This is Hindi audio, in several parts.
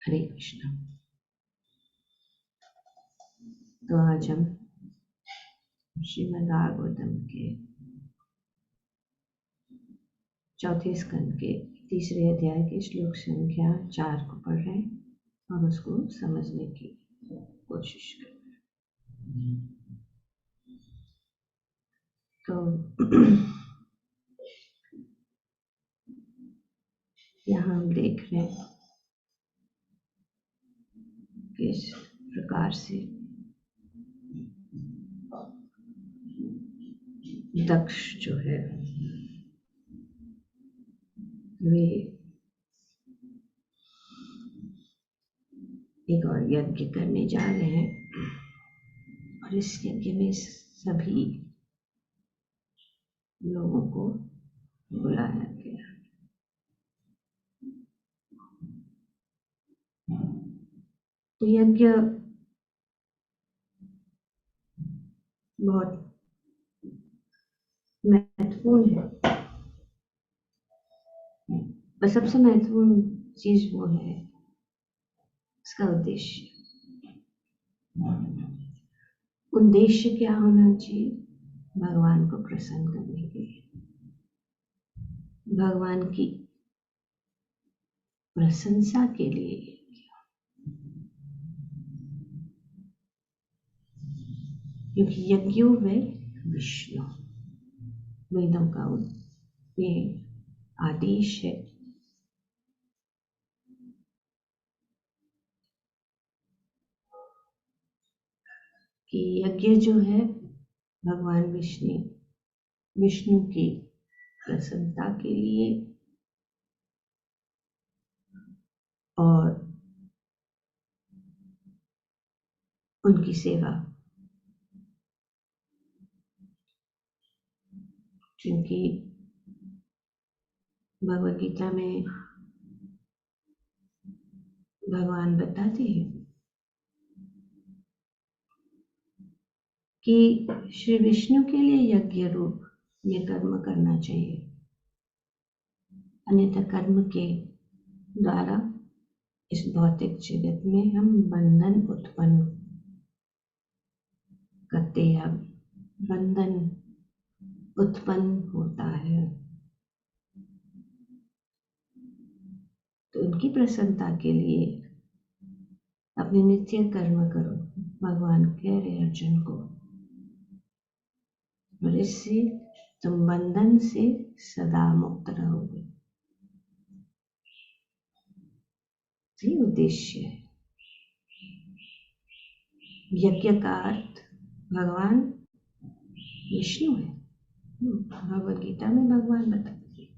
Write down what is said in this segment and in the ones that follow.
हरे कृष्ण। तो आज हम श्रीमद् भागवतम के चौथे स्कंद के तीसरे अध्याय के श्लोक संख्या 4 को पढ़ रहे हैं और उसको समझने की कोशिश कर रहे हैं। तो यहाँ हम देख रहे हैं किस प्रकार से दक्ष जो है वे एक और यज्ञ करने जा रहे हैं और इस यज्ञ में सभी लोगों को बुलाया गया। तो यज्ञ बहुत महत्वपूर्ण है। पर सबसे महत्वपूर्ण चीज वो है इसका उद्देश्य। उद्देश्य क्या होना चाहिए? भगवान को प्रसन्न करने के लिए, भगवान की प्रशंसा के लिए। क्योंकि यज्ञो वे विष्णु, वेदों का ये आदेश है कि यज्ञ जो है भगवान विष्णु की प्रसन्नता के लिए और उनकी सेवा। क्योंकि भगवद गीता में भगवान बताते हैं कि श्री विष्णु के लिए यज्ञ रूप में कर्म करना चाहिए, अन्यथा कर्म के द्वारा इस भौतिक जगत में हम बंधन उत्पन्न करते हैं, बंधन उत्पन्न होता है। तो उनकी प्रसन्नता के लिए अपने नित्य कर्म करो, भगवान कह रहे अर्जुन को, और इससे तुम बंधन से सदा मुक्त रहोगे। ये उद्देश्य है। यज्ञ का अर्थ भगवान विष्णु है। भगवद गीता में भगवान बताते हैं,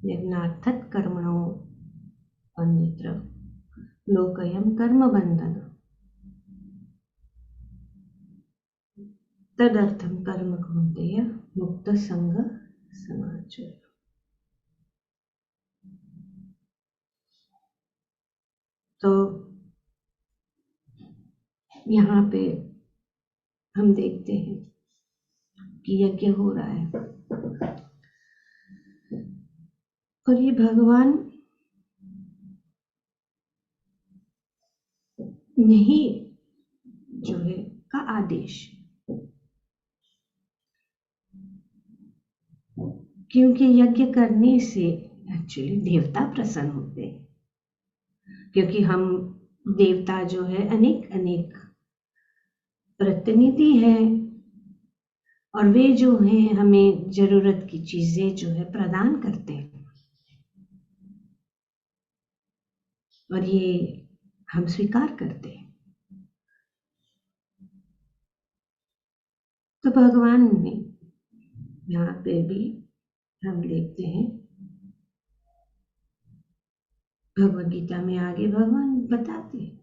यज्ञार्थत कर्मणो अन्यत्र लोकयम कर्म बंधन तदर्थम कर्म कौन्तेय मुक्त संग समाचर। तो यहाँ पे हम देखते हैं कि यज्ञ हो रहा है और ये भगवान नहीं जो है का आदेश, क्योंकि यज्ञ करने से एक्चुअली देवता प्रसन्न होते हैं। क्योंकि हम देवता जो है अनेक अनेक प्रतिनिधि है और वे जो है हमें जरूरत की चीजें जो है प्रदान करते हैं और ये हम स्वीकार करते हैं। तो भगवान ने यहाँ पे भी हम देखते हैं, भगवद गीता में आगे भगवान बताते हैं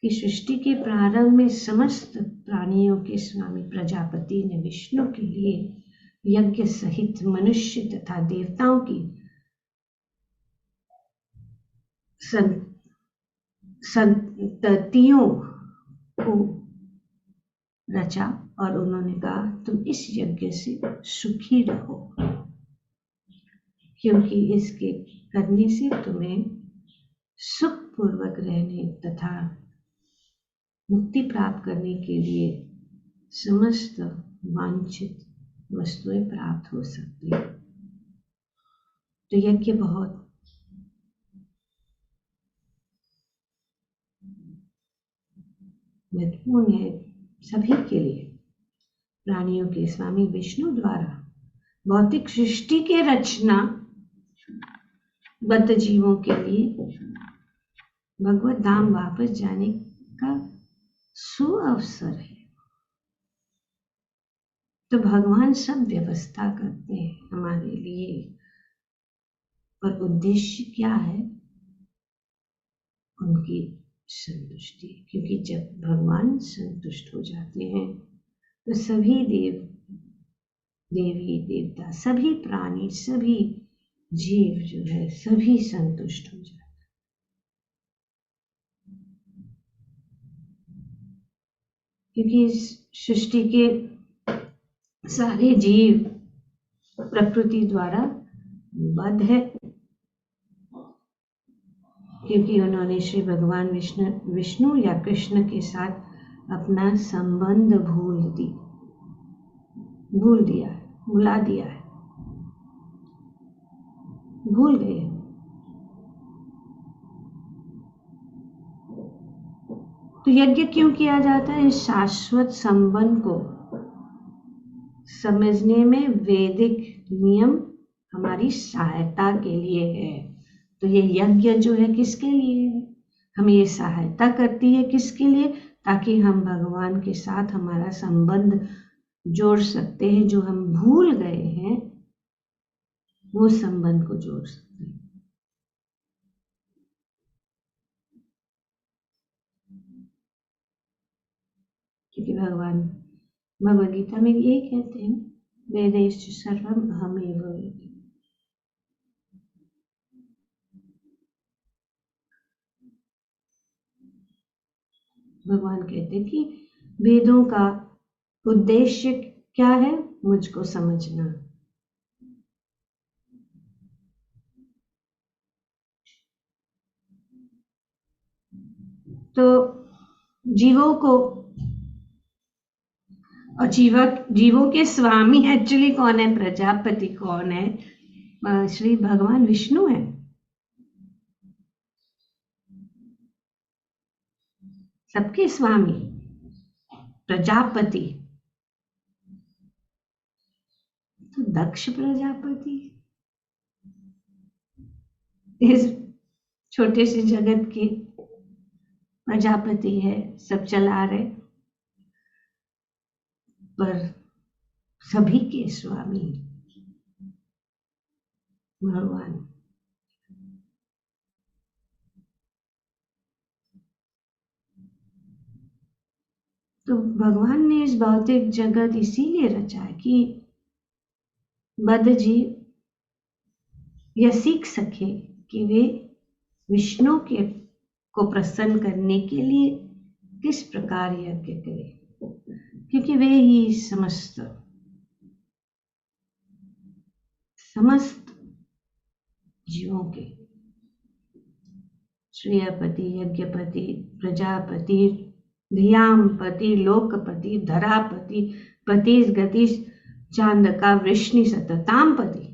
कि सृष्टि के प्रारंभ में समस्त प्राणियों के स्वामी प्रजापति ने विष्णु के लिए यज्ञ सहित मनुष्य तथा देवताओं की संततियों को रचा और उन्होंने कहा तुम इस यज्ञ से सुखी रहो। क्योंकि इसके करने से तुम्हें सुखपूर्वक रहने तथा मुक्ति प्राप्त करने के लिए समस्त वांछित वस्तुएं प्राप्त हो सकती है। तो यज्ञ बहुत महत्वपूर्ण है सभी के लिए। प्राणियों के स्वामी विष्णु द्वारा भौतिक सृष्टि के रचना बद्ध जीवों के लिए भगवत धाम वापस जाने का सुअवसर है। तो भगवान सब व्यवस्था करते हैं हमारे लिए, पर उद्देश्य क्या है? उनकी संतुष्टि। क्योंकि जब भगवान संतुष्ट हो जाते हैं तो सभी देवी देवता, सभी प्राणी, सभी जीव जो है सभी संतुष्ट हो जाते हैं। क्योंकि इस सृष्टि के सारे जीव प्रकृति द्वारा बद्ध है, क्योंकि उन्होंने श्री भगवान विष्णु या कृष्ण के साथ अपना संबंध भुला दिया है, भूल गए। तो यज्ञ क्यों किया जाता है? इस शाश्वत संबंध को समझने में वैदिक नियम हमारी सहायता के लिए है। तो ये यज्ञ जो है किसके लिए है? हमें ये सहायता करती है किसके लिए? ताकि हम भगवान के साथ हमारा संबंध जोड़ सकते हैं, जो हम भूल गए हैं वो संबंध को जोड़ सकते हैं। क्योंकि भगवान भगवद गीता में यही कहते हैं, वेदेश सर्वम अहमेव वेद। भगवान कहते हैं कि वेदों का उद्देश्य क्या है? मुझको समझना। तो जीवों को और जीवों के स्वामी एक्चुअली कौन है? प्रजापति कौन है? श्री भगवान विष्णु है। सबके स्वामी प्रजापति। तो दक्ष प्रजापति इस छोटे से जगत के प्रजापति है, सब चला रहे, पर सभी के स्वामी भगवान। तो भगवान ने इस भौतिक जगत इसीलिए रचा कि बद्ध जीव यह सीख सके कि वे विष्णु को प्रसन्न करने के लिए किस प्रकार यज्ञ करें, क्योंकि वे ही समस्त जीवों के श्रेयपति, यज्ञपति, प्रजापति, धियामपति, लोकपति, धरापति, पतिस गतिस चांदका वृष्णि सतताम पति।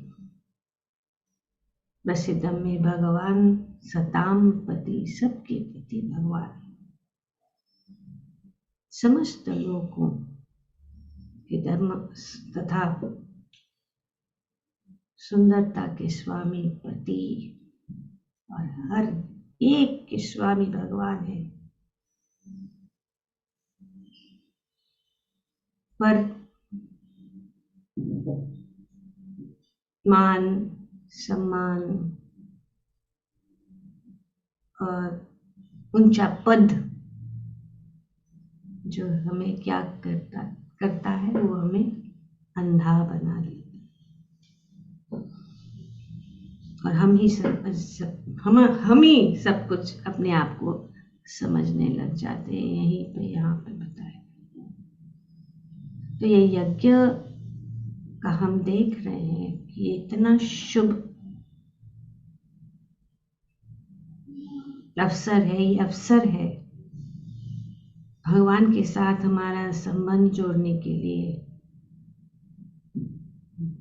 प्रसिद्धम में भगवान सताम पति, सबके पति भगवान, समस्त लोकों के धर्म तथा सुंदरता के स्वामी पति और हर एक के स्वामी भगवान है। पर मान सम्मान और ऊंचा पद जो हमें क्या करता है, वो हमें अंधा बना देता और हम ही सब कुछ अपने आप को समझने लग जाते हैं। यहीं पे यहाँ पे बताया। तो ये यज्ञ का हम देख रहे हैं कि इतना शुभ अवसर है, ये अवसर है भगवान के साथ हमारा संबंध जोड़ने के लिए।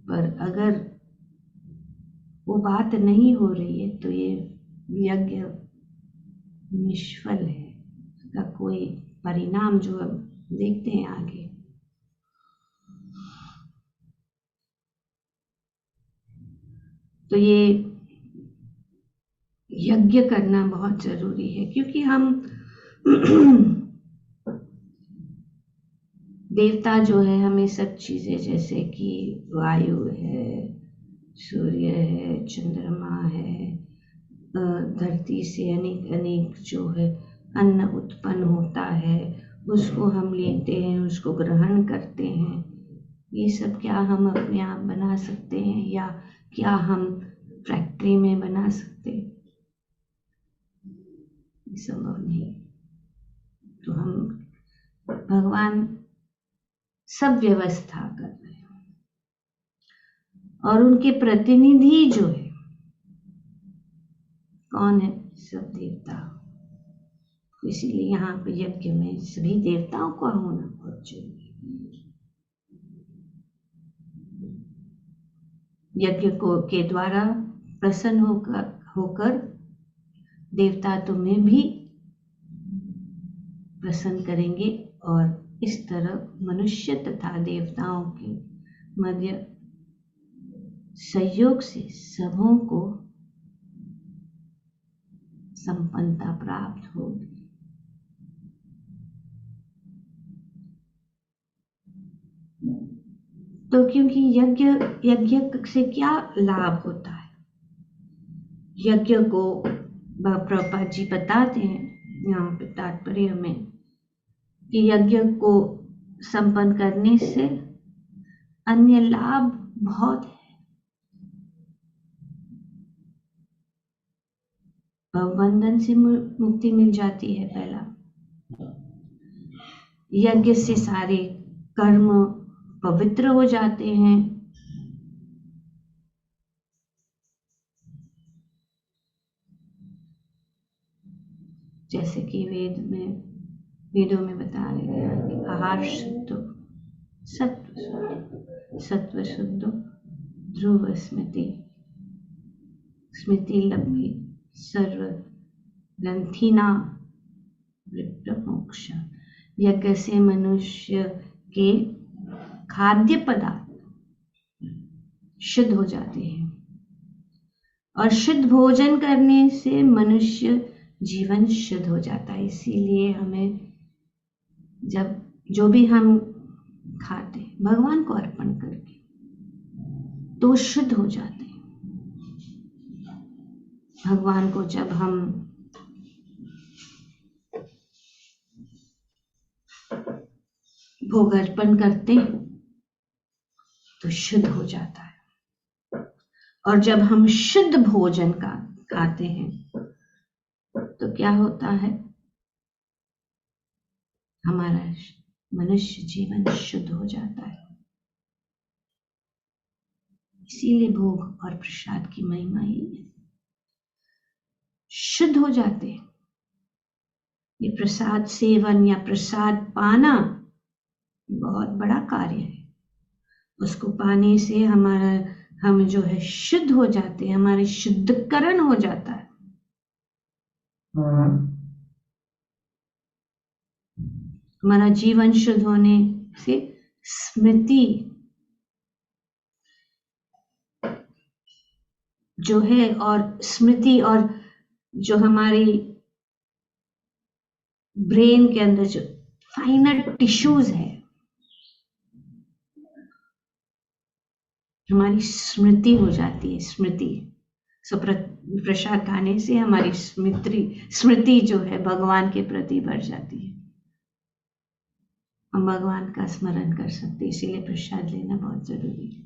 पर अगर वो बात नहीं हो रही है तो ये यज्ञ निष्फल है, इसका कोई परिणाम जो हम देखते हैं आगे। तो ये यज्ञ करना बहुत जरूरी है, क्योंकि हम देवता जो है हमें सब चीजें, जैसे कि वायु है, सूर्य है, चंद्रमा है, धरती से अनेक अनेक जो है अन्न उत्पन्न होता है, उसको हम लेते हैं, उसको ग्रहण करते हैं। ये सब क्या हम अपने आप बना सकते हैं, या क्या हम फैक्ट्री में बना सकते हैं? संभव नहीं। तो हम भगवान सब व्यवस्था कर रहे हैं, और उनके प्रतिनिधि जो है कौन है? सब देवता। इसीलिए यहाँ पे यज्ञ में सभी देवताओं का होना बहुत जरूरी है। यज्ञ को के द्वारा प्रसन्न होकर देवता तुम्हें भी प्रसन्न करेंगे, और इस तरह मनुष्य तथा देवताओं के मध्य सहयोग से सबों को संपन्नता प्राप्त होगी। तो क्योंकि यज्ञ से क्या लाभ होता है? यज्ञ को प्रभुपाद जी बताते हैं यहाँ पे तात्पर्य में कि यज्ञ को संपन्न करने से अन्य लाभ बहुत है। बंधन से मुक्ति मिल जाती है पहला। यज्ञ से सारे कर्म पवित्र हो जाते हैं। जैसे कि वेदों में बताया गया कि आहार शुद्ध, सत्व शुद्ध, ध्रुव स्मृति लब्धि, सर्व ग्रंथिना वृत्त मोक्ष। यज्ञ से मनुष्य के खाद्य पदार्थ शुद्ध हो जाते हैं, और शुद्ध भोजन करने से मनुष्य जीवन शुद्ध हो जाता है। इसीलिए हमें जब जो भी हम खाते हैं भगवान को अर्पण करके तो शुद्ध हो जाते हैं। भगवान को जब हम भोग अर्पण करते हैं तो शुद्ध हो जाता है। और जब हम शुद्ध भोजन का खाते हैं तो क्या होता है? हमारा मनुष्य जीवन शुद्ध हो जाता है। इसीलिए भोग और प्रसाद की महिमा ही है, शुद्ध हो जाते हैं। ये प्रसाद सेवन या प्रसाद पाना बहुत बड़ा कार्य है। उसको पाने से हम जो है शुद्ध हो जाते हैं, हमारे शुद्धकरण हो जाता है। हमारा जीवन शुद्ध होने से स्मृति जो है, और स्मृति और जो हमारी ब्रेन के अंदर जो फाइनर टिश्यूज है, हमारी स्मृति हो जाती है। स्मृति प्रसाद खाने से हमारी स्मृति जो है भगवान के प्रति बढ़ जाती है। हम भगवान का स्मरण कर सकते, इसीलिए प्रसाद लेना बहुत जरूरी है।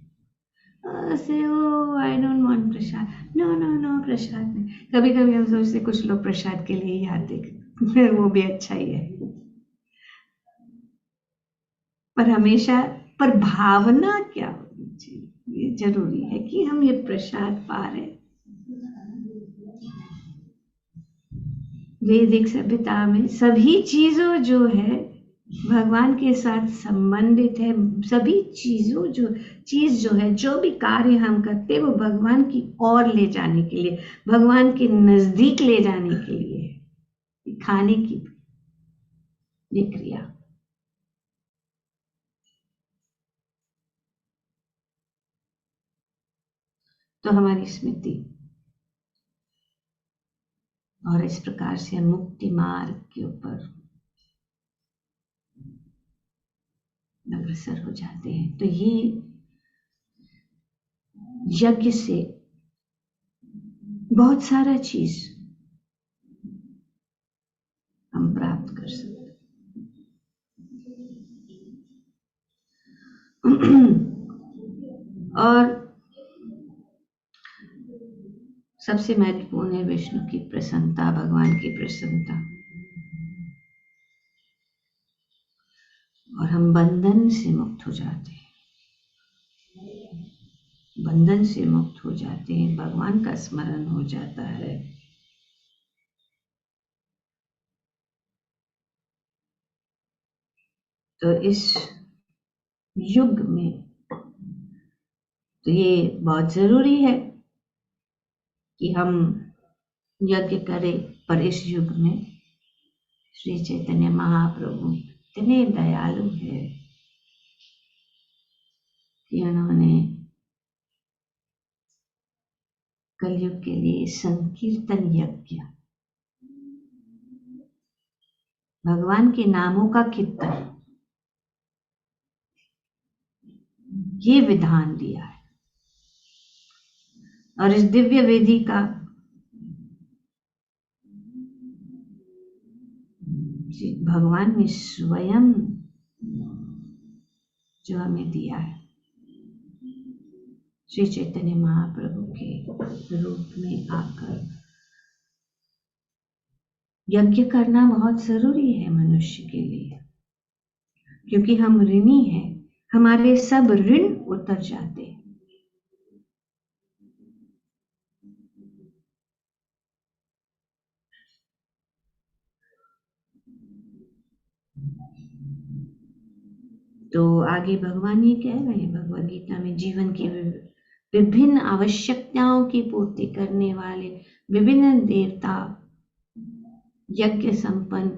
I don't want prasad, no prasad नहीं। कभी कभी हम सोचते कुछ लोग प्रसाद के लिए ही आते, फिर वो भी अच्छा ही है, पर हमेशा पर भावना क्या होनी चाहिए, ये जरूरी है कि हम ये प्रसाद पा रहे। वैदिक सभ्यता में सभी चीजों जो है भगवान के साथ संबंधित है। सभी चीज जो है, जो भी कार्य हम करते हैं वो भगवान की ओर ले जाने के लिए, भगवान के नजदीक ले जाने के लिए है। खाने की ये क्रिया। तो हमारी स्मृति, और इस प्रकार से हम मुक्ति मार्ग के ऊपर अग्रसर हो जाते हैं। तो ये यज्ञ से बहुत सारा चीज हम प्राप्त कर सकते और सबसे महत्वपूर्ण है विष्णु की प्रसन्नता, भगवान की प्रसन्नता। और हम बंधन से मुक्त हो जाते हैं, बंधन से मुक्त हो जाते हैं, भगवान का स्मरण हो जाता है। तो इस युग में तो ये बहुत जरूरी है कि हम यज्ञ करें, पर इस युग में श्री चैतन्य महाप्रभु इतने दयालु है कि उन्होंने कलयुग के लिए संकीर्तन यज्ञ, भगवान के नामों का कीर्तन, ये विधान दिया है। और इस दिव्य वेदी का भगवान ने स्वयं जो हमें दिया है, श्री चैतन्य महाप्रभु के रूप में आकर। यज्ञ करना बहुत जरूरी है मनुष्य के लिए, क्योंकि हम ऋणी हैं, हमारे सब ऋण उतर जाते हैं। तो आगे भगवान ये कह रहे हैं भगवद गीता में, जीवन की विभिन्न आवश्यकताओं की पूर्ति करने वाले विभिन्न देवता यज्ञ संपन्न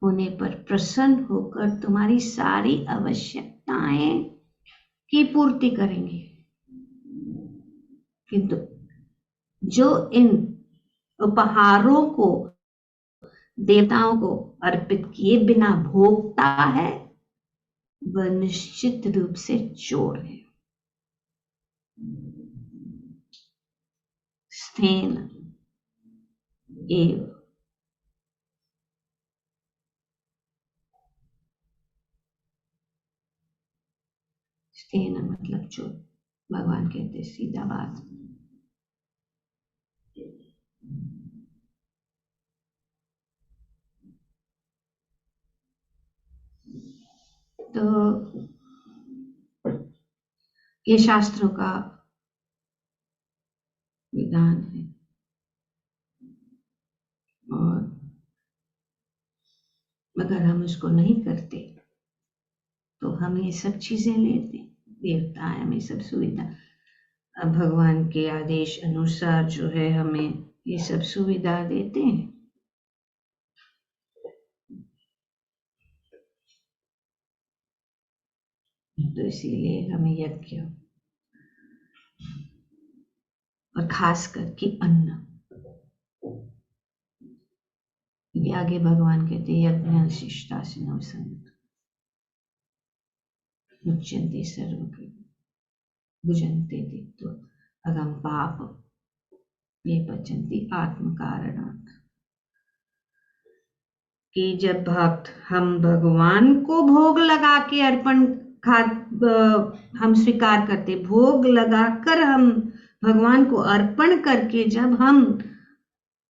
होने पर प्रसन्न होकर तुम्हारी सारी आवश्यकताएं की पूर्ति करेंगे। किंतु जो इन उपहारों को देवताओं को अर्पित किए बिना भोगता है, वह निश्चित रूप से चोर है। स्थेन एव, स्थेन मतलब चोर। भगवान कहते सीधा बात। तो ये शास्त्रों का विधान है। और अगर हम उसको नहीं करते तो हम ये सब चीजें लेते, देवता हमें सब सुविधा, भगवान के आदेश अनुसार जो है हमें ये सब सुविधा देते हैं। तो इसीलिए हमें यज्ञ, और खास करके अन्न, ये आगे भगवान कहते हैं यज्ञ शिष्टा से नवसंत मुच्यन्ते सर्वकृत भुजन्ते दिक्तो अगम पाप ये पचन्ति आत्म कारणात्। कि जब भक्त हम भगवान को भोग लगा के अर्पण हम स्वीकार करते, भोग लगाकर हम भगवान को अर्पण करके जब हम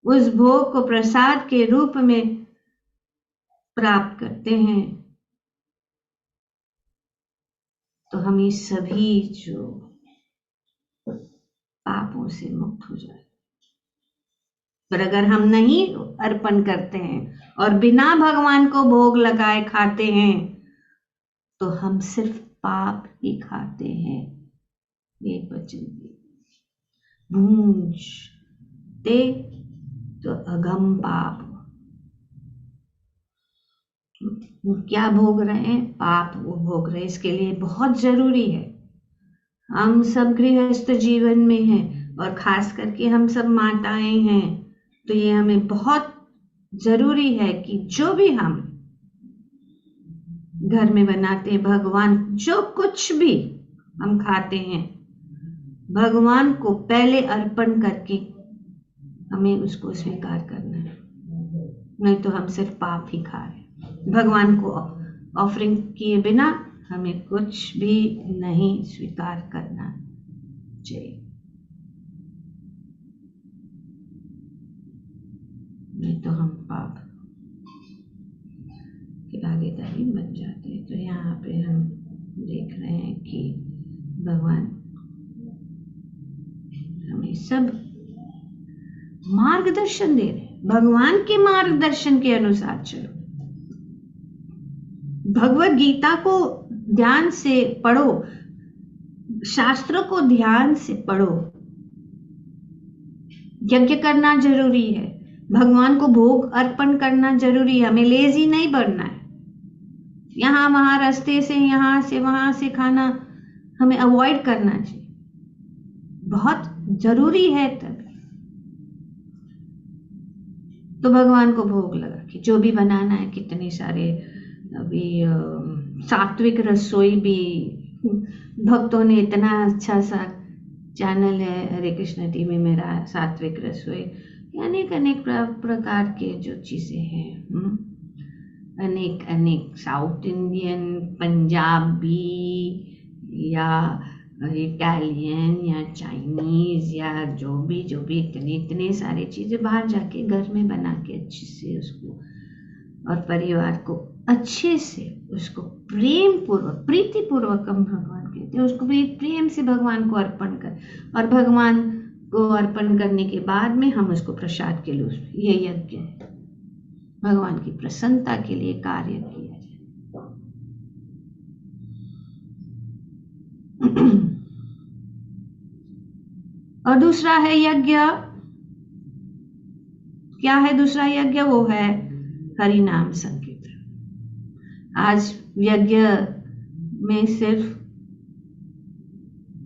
उस भोग को प्रसाद के रूप में प्राप्त करते हैं, तो हम ये सभी जो पापों से मुक्त हो जाए। पर अगर हम नहीं अर्पण करते हैं और बिना भगवान को भोग लगाए खाते हैं तो हम सिर्फ पाप ही खाते हैं। एक वचन भूंज ते तो अगम पाप। वो क्या भोग रहे हैं? पाप वो भोग रहे हैं। इसके लिए बहुत जरूरी है, हम सब गृहस्थ जीवन में हैं और खास करके हम सब माताएं हैं, तो ये हमें बहुत जरूरी है कि जो भी हम घर में बनाते हैं, भगवान जो कुछ भी हम खाते हैं भगवान को पहले अर्पण करके हमें उसको स्वीकार करना है, नहीं तो हम सिर्फ पाप ही खा रहे हैं। भगवान को ऑफरिंग किए बिना हमें कुछ भी नहीं स्वीकार करना चाहिए, नहीं तो हम पाप के भागीदारी बन जाते हैं। तो यहाँ पे हम देख रहे हैं कि भगवान हमें सब मार्गदर्शन दे रहे हैं, भगवान के मार्गदर्शन के अनुसार चलो। भगवत गीता को ध्यान से पढ़ो, शास्त्रों को ध्यान से पढ़ो। यज्ञ करना जरूरी है, भगवान को भोग अर्पण करना जरूरी है, हमें लेजी नहीं बनना है। यहाँ वहां रास्ते से यहाँ से वहां से खाना हमें अवॉइड करना चाहिए, बहुत जरूरी है। तब तो भगवान को भोग लगा के जो भी बनाना है, कितने सारे अभी सात्विक रसोई भी भक्तों ने इतना अच्छा सा चैनल है हरे कृष्ण टीवी में मेरा, सात्विक रसोई, अनेक अनेक प्रकार के जो चीजें हैं, अनेक अनेक साउथ इंडियन, पंजाबी या इटालियन या चाइनीज या जो भी इतने सारे चीजें बाहर जाके घर में बना के अच्छे से उसको और परिवार को अच्छे से उसको प्रेम पूर्वक प्रीति पूर्वक हम भगवान कहते हैं, उसको भी प्रेम से भगवान को अर्पण कर, और भगवान को अर्पण करने के बाद में हम उसको प्रसाद के लिए, ये यज्ञ है, भगवान की प्रसन्नता के लिए कार्य किया जाए। और दूसरा है यज्ञ, क्या है दूसरा यज्ञ? वो है हरि नाम संकीर्तन। आज यज्ञ में सिर्फ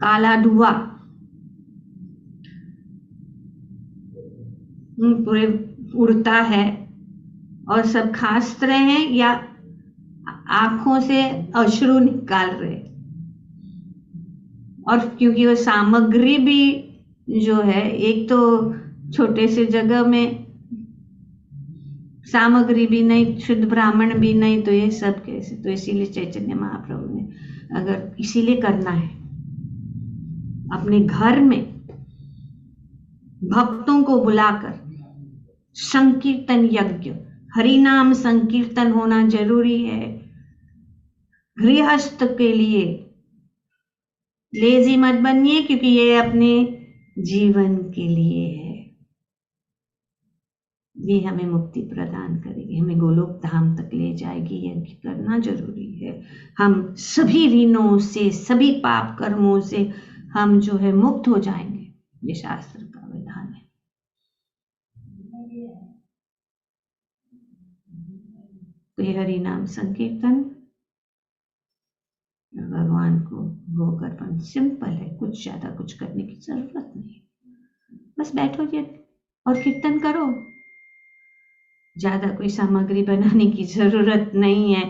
काला धुआं पूरे उड़ता है और सब खास रहे हैं या आंखों से अश्रु निकाल रहे, और क्योंकि वो सामग्री भी जो है, एक तो छोटे से जगह में सामग्री भी नहीं, शुद्ध ब्राह्मण भी नहीं, तो ये सब कैसे? तो इसीलिए चैतन्य महाप्रभु ने अगर इसीलिए करना है अपने घर में भक्तों को बुलाकर संकीर्तन यज्ञ, हरि नाम संकीर्तन होना जरूरी है गृहस्थ के लिए। लेजी मत बनिए, क्योंकि ये अपने जीवन के लिए है, ये हमें मुक्ति प्रदान करेगी, हमें गोलोक धाम तक ले जाएगी। यज्ञ करना जरूरी है, हम सभी ऋणों से, सभी पाप कर्मों से हम जो है मुक्त हो जाएंगे, ये शास्त्र का विधान है। तो ये हरि नाम संकीर्तन भगवान को भोग अर्पण सिंपल है, कुछ ज्यादा कुछ करने की जरूरत नहीं, बस बैठो जी और कीर्तन करो, ज्यादा कोई सामग्री बनाने की जरूरत नहीं है,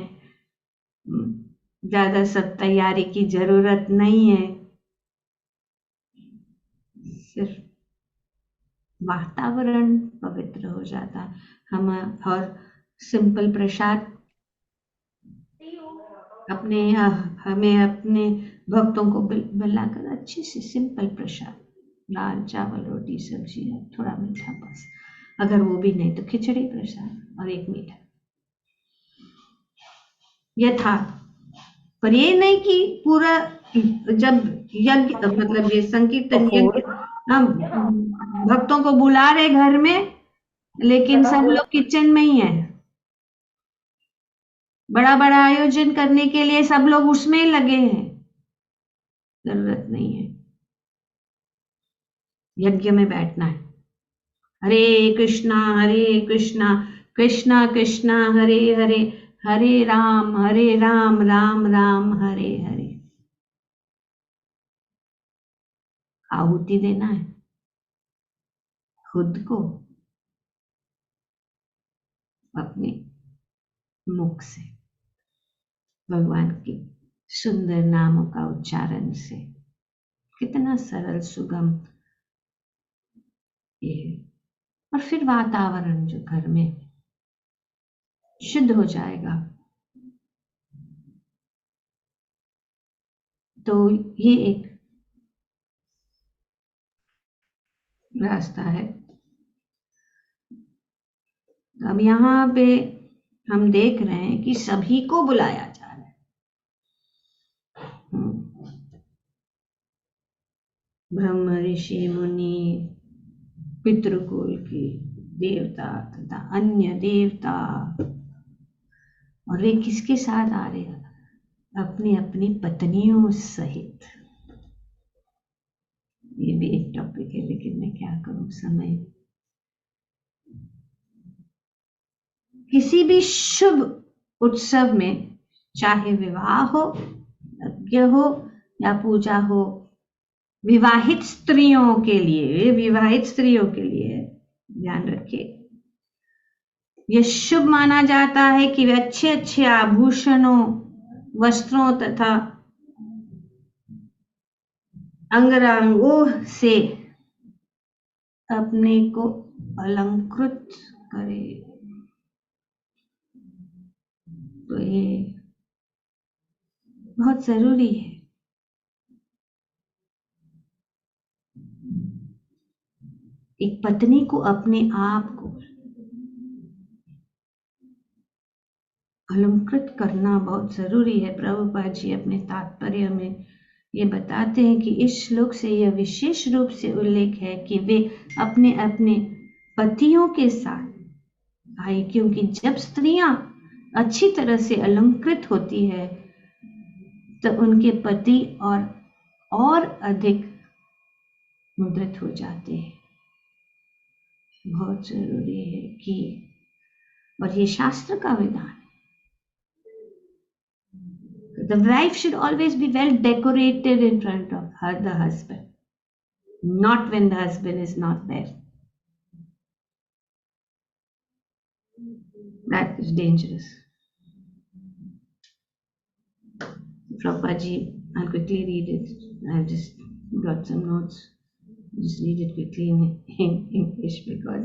ज्यादा सब तैयारी की जरूरत नहीं है, सिर्फ वातावरण पवित्र हो जाता है। हम और सिंपल प्रसाद हमें अपने भक्तों को बुलाकर अच्छे से सिंपल प्रसाद, दाल चावल रोटी सब्जी थोड़ा मीठा, बस अगर वो भी नहीं तो खिचड़ी प्रसाद और एक मीठा, यथार्थ। पर ये नहीं कि पूरा जब यज्ञ मतलब ये संकीर्तन यज्ञ हम भक्तों को बुला रहे घर में लेकिन सब लोग किचन में ही है। बड़ा बड़ा आयोजन करने के लिए सब लोग उसमें ही लगे हैं। जरूरत नहीं है यज्ञ में बैठना है। हरे कृष्णा कृष्णा कृष्णा हरे हरे, हरे राम राम राम हरे हरे। आहुति देना है खुद को अपने मुख से, भगवान के सुंदर नामों का उच्चारण से। कितना सरल सुगम ये है। और फिर वातावरण जो घर में शुद्ध हो जाएगा। तो ये एक रास्ता है। अब यहाँ पे हम देख रहे हैं कि सभी को बुलाया जा रहा है। ब्रह्म ऋषि मुनि, पितृकुल के देवता तथा अन्य देवता, और वे किसके साथ आ रहे हैं? अपनी अपनी पत्नियों सहित। ये भी एक टॉपिक है, लेकिन मैं क्या करूं, समय। किसी भी शुभ उत्सव में, चाहे विवाह हो, यज्ञ हो या पूजा हो, विवाहित स्त्रियों के लिए ध्यान रखिए, यह शुभ माना जाता है कि वे अच्छे अच्छे आभूषणों, वस्त्रों तथा अंगरांगों से अपने को अलंकृत करे। तो ये बहुत जरूरी है। एक पत्नी को अपने आप को अलंकृत करना बहुत जरूरी है। प्रभुपाद जी अपने तात्पर्य में ये बताते हैं कि इस श्लोक से यह विशेष रूप से उल्लेख है कि वे अपने अपने पतियों के साथ आए, क्योंकि जब स्त्रियां अच्छी तरह से अलंकृत होती है तो उनके पति और अधिक मुद्रित हो जाते हैं। बहुत जरूरी है कि, और ये शास्त्र का विधान है, the wife should always be well decorated in front of the husband, not when the husband is not there. That is dangerous. Prabhupada, I'll quickly read it. I just got some notes. Just read it quickly in English because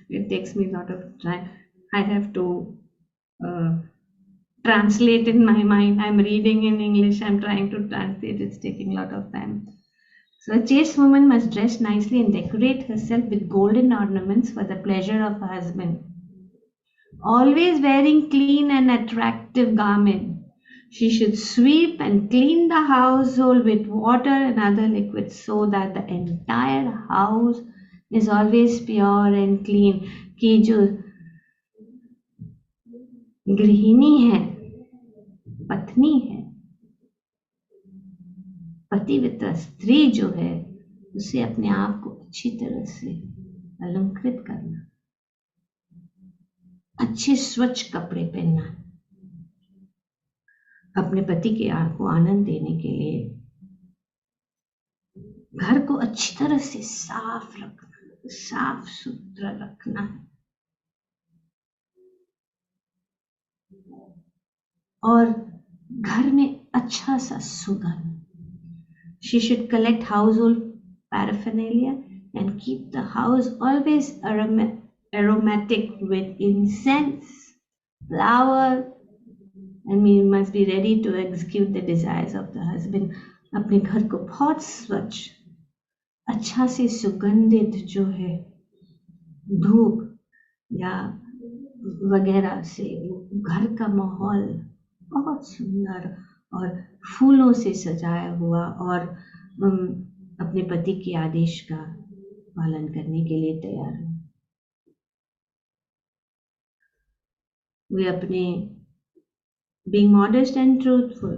it takes me a lot of time. I have to translate in my mind. I'm reading in English, I'm trying to translate, it's taking a lot of time. So a chaste woman must dress nicely and decorate herself with golden ornaments for the pleasure of her husband. Always wearing clean and attractive garments. She should sweep and clean the household with water and other liquids so that the entire house is always pure and clean. कि जो गृहिणी है, पत्नी है, पतिव्रता स्त्री जो है, उसे अपने आप को अच्छी तरह से अलंकृत करना, अच्छे स्वच्छ कपड़े पहनना, अपने पति के को आनंद देने के लिए घर को अच्छी तरह से साफ रखना, साफ सुथरा रखना है। और घर में अच्छा सा सुगंध। She should collect household paraphernalia and keep the house always aromatic with incense, flower, and we must be ready to execute the desires of the husband. अपने घर को बहुत स्वच्छ, अच्छा से सुगंधित जो है धूप या वगैरह से घर का माहौल बहुत सुंदर और फूलों से सजाया हुआ, और अपने पति के आदेश का पालन करने के लिए तैयार हूँ। वे अपने being modest and truthful,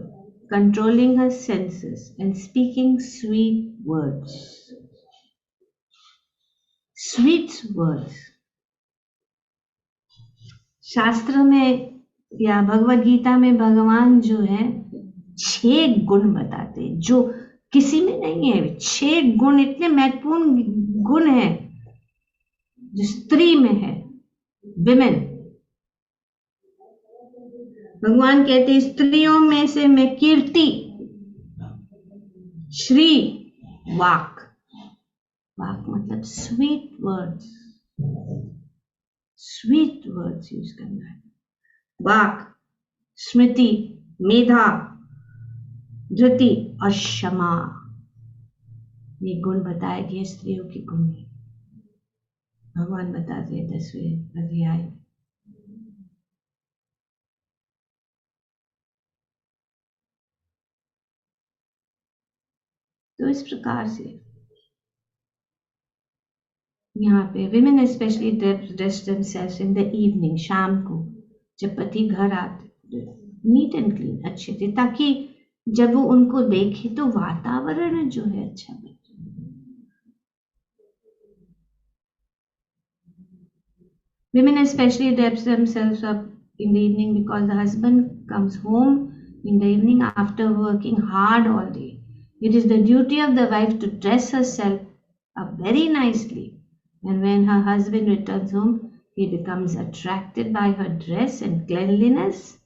controlling her senses and speaking sweet words. Sweet words. शास्त्र में या भगवत गीता में भगवान जो है 6 गुण बताते हैं जो किसी में नहीं है। 6 गुण इतने महत्वपूर्ण गुण है जो स्त्री में है, विमेन। भगवान कहते हैं स्त्रियों में से मैं कीर्ति, श्री, वाक, वाक मतलब स्वीट वर्ड्स यूज करना है। वाक, स्मृति, मेधा, धृति और क्षमा, ये गुण बताए गए स्त्रियों के गुण में। भगवान बताते हैं 10वें अध्याय। तो इस प्रकार से यहाँ पे women especially dress themselves in the evening, शाम को जब पति घर आते नीट एंड क्लीन, अच्छे थे, ताकि जब वो उनको देखे तो वातावरण जो है अच्छा बने। Women especially dress themselves up in the evening because the husband comes home in the evening after working hard all day. It is the duty of the wife to dress herself up very nicely, and when her husband returns home, he becomes attracted by her dress and cleanliness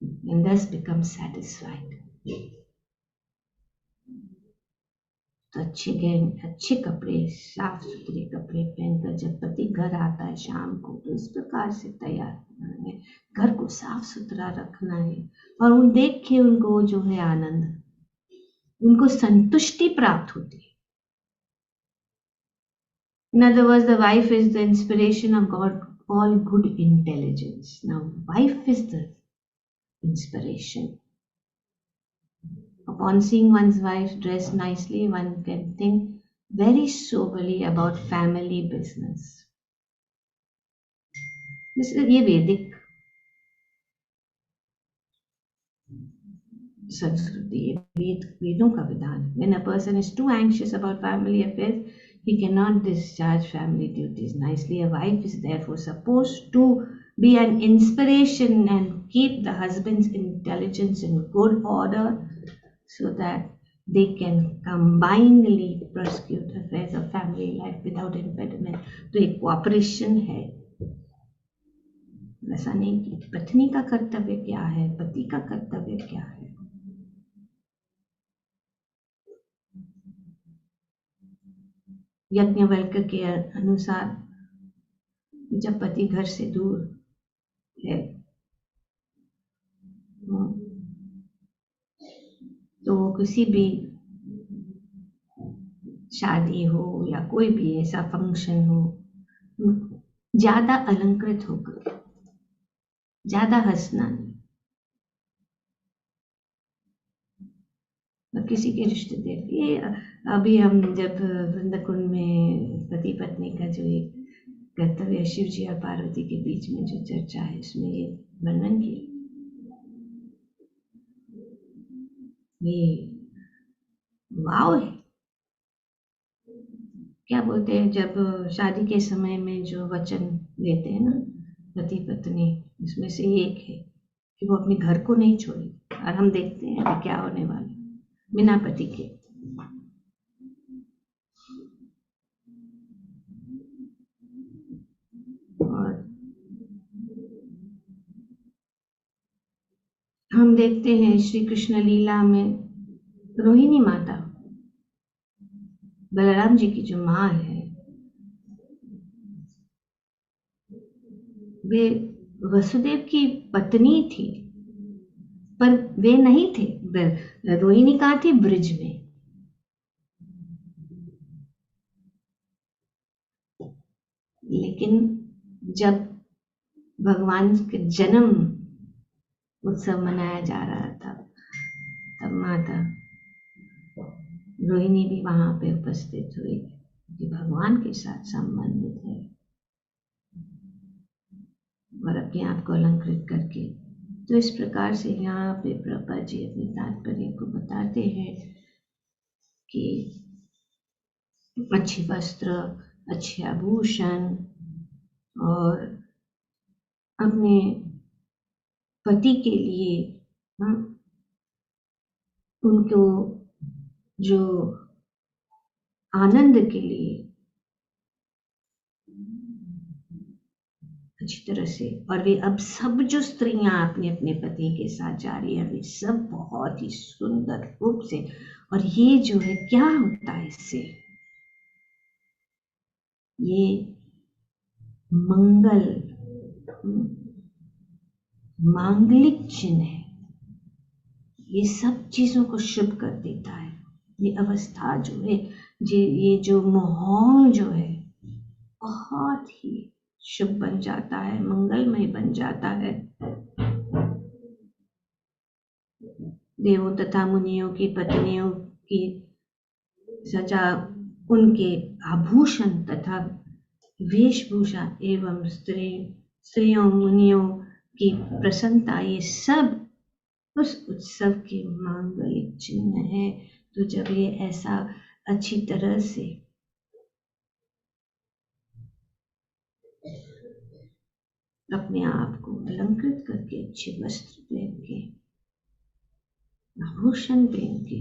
and thus becomes satisfied. तो अच्छे कपड़े, साफ सुथरे कपड़े पहनकर जब पति घर आता है शाम को, तो इस प्रकार से तैयार होना है, घर को साफ सुथरा रखना है, और उन देख के उनको जो है आनंद, उनको संतुष्टि प्राप्त होती है। In other words, the wife is the inspiration of God, all good intelligence. Now, wife is the inspiration. Upon seeing one's wife dressed nicely, one can think very soberly about family business. ये वैदिक संस्कृति है, वेदों का विधान। When a person is too anxious about family affairs, he cannot discharge family duties nicely. A wife is therefore supposed to be an inspiration and keep the husband's intelligence in good order, so that they can combinedly prosecute affairs of family life without impediment. तो एक cooperation है, ऐसा नहीं कि पत्नी का कर्तव्य क्या है, पति का कर्तव्य क्या है। यज्ञवल्क्य के अनुसार जब पति घर से दूर है तो किसी भी शादी हो या कोई भी ऐसा फंक्शन हो, ज्यादा अलंकृत होकर, ज्यादा हंसना नहीं। किसी के रिश्ते देखिए, अभी हम जब वृंदाकुंड में पति पत्नी का जो एक कर्तव्य शिव जी और पार्वती के बीच में जो चर्चा है, इसमें ये वर्णन किया, ये वाव है। क्या बोलते हैं, जब शादी के समय में जो वचन लेते हैं ना पति पत्नी, इसमें से एक है कि वो अपने घर को नहीं छोड़ेगी, और हम देखते हैं कि क्या होने वाला बिना पति के। और हम देखते हैं श्री कृष्ण लीला में रोहिणी माता, बलराम जी की जो माँ है, वे वसुदेव की पत्नी थी, पर वे नहीं थे। रोहिणी कहाँ थी? ब्रिज में। लेकिन जब भगवान के जन्म उत्सव मनाया जा रहा था, तब माता रोहिणी भी वहां पे उपस्थित हुई, कि भगवान के साथ संबंधित है। और अपने आप को अलंकृत करके। तो इस प्रकार से यहाँ पे प्रभुपाद जी अपने तात्पर्य को बताते हैं कि अच्छे वस्त्र, अच्छे आभूषण और अपने पति के लिए, हाँ, उनको जो आनंद के लिए अच्छी तरह से, और वे अब सब जो स्त्रियां अपने अपने पति के साथ जा रही है वे सब बहुत ही सुंदर रूप से, और ये जो है क्या होता है इससे, ये मंगल, मांगलिक चिन्ह है, ये सब चीजों को शुभ कर देता है। ये अवस्था जो है, ये जो माहौल जो है बहुत ही शुभ बन जाता है, मंगलमय बन जाता है। देवों तथा मुनियों की पत्नियों की सजा, उनके आभूषण तथा वेशभूषा एवं स्त्रियों मुनियों की प्रसन्नता, ये सब उस उत्सव के मांगलिक चिन्ह है। तो जब ये ऐसा अच्छी तरह से अपने आप को अलंकृत करके, अच्छे वस्त्र पहन के, आभूषण पहन के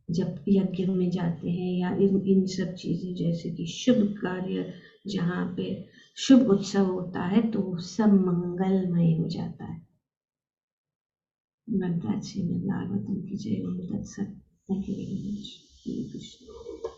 जब यज्ञ में जाते हैं या इन सब चीजें, जैसे कि शुभ कार्य जहाँ पे शुभ उत्सव होता है तो सब मंगलमय हो जाता है। श्रीमद् भागवतम की जय। ओम तत्सत। Thank you very much. Hare Krishna.